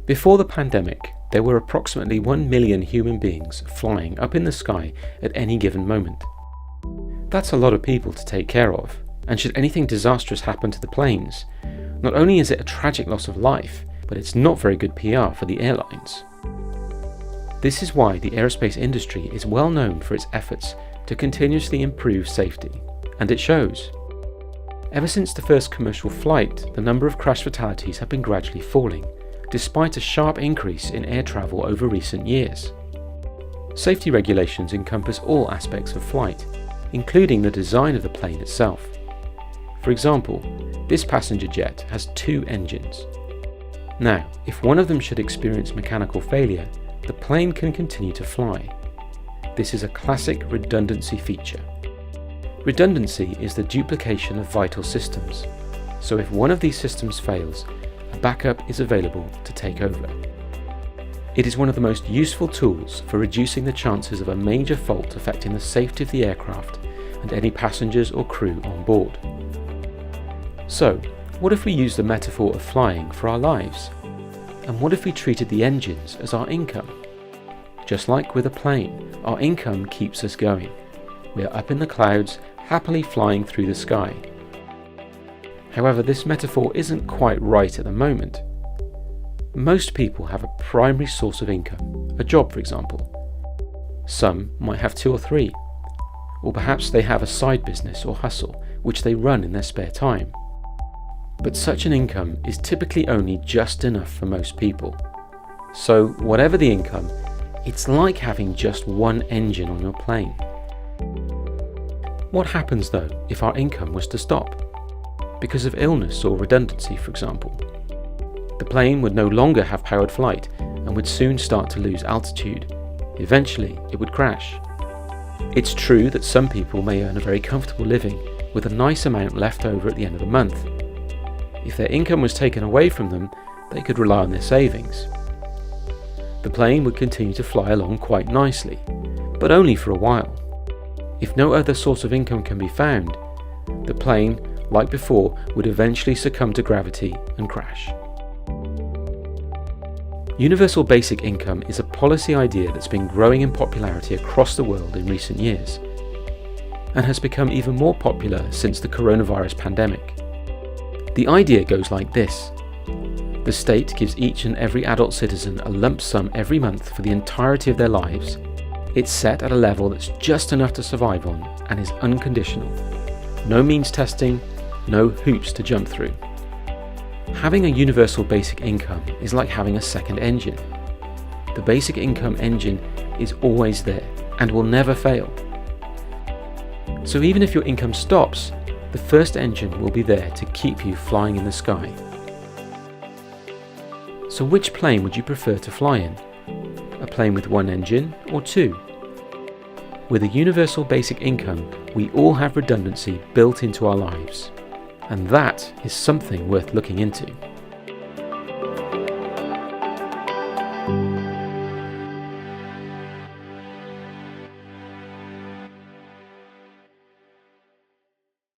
Before the pandemic, there were approximately 1 million human beings flying up in the sky at any given moment. That's a lot of people to take care of, and should anything disastrous happen to the planes, not only is it a tragic loss of life, but it's not very good PR for the airlines. This is why the aerospace industry is well known for its efforts to continuously improve safety, and it shows. Ever since the first commercial flight, the number of crash fatalities have been gradually falling, despite a sharp increase in air travel over recent years. Safety regulations encompass all aspects of flight, including the design of the plane itself. For example, this passenger jet has 2 engines. Now, if one of them should experience mechanical failure, the plane can continue to fly. This is a classic redundancy feature. Redundancy is the duplication of vital systems, so if one of these systems fails, a backup is available to take over. It is one of the most useful tools for reducing the chances of a major fault affecting the safety of the aircraft and any passengers or crew on board. So, what if we use the metaphor of flying for our lives? And what if we treated the engines as our income? Just like with a plane, our income keeps us going. We are up in the clouds, happily flying through the sky. However, this metaphor isn't quite right at the moment. Most people have a primary source of income, a job for example. Some might have 2 or 3, or perhaps they have a side business or hustle which they run in their spare time. But such an income is typically only just enough for most people. So whatever the income, it's like having just one engine on your plane. What happens though if our income was to stop? Because of illness or redundancy, for example. The plane would no longer have powered flight and would soon start to lose altitude. Eventually, it would crash. It's true that some people may earn a very comfortable living with a nice amount left over at the end of the month. If their income was taken away from them, they could rely on their savings. The plane would continue to fly along quite nicely, but only for a while. If no other source of income can be found, the plane, like before, would eventually succumb to gravity and crash. Universal basic income is a policy idea that's been growing in popularity across the world in recent years, and has become even more popular since the coronavirus pandemic. The idea goes like this. The state gives each and every adult citizen a lump sum every month for the entirety of their lives. It's set at a level that's just enough to survive on and is unconditional. No means testing, no hoops to jump through. Having a universal basic income is like having a second engine. The basic income engine is always there and will never fail. So even if your income stops, the first engine will be there to keep you flying in the sky. So which plane would you prefer to fly in? A plane with 1 engine or 2? With a universal basic income, we all have redundancy built into our lives. And that is something worth looking into.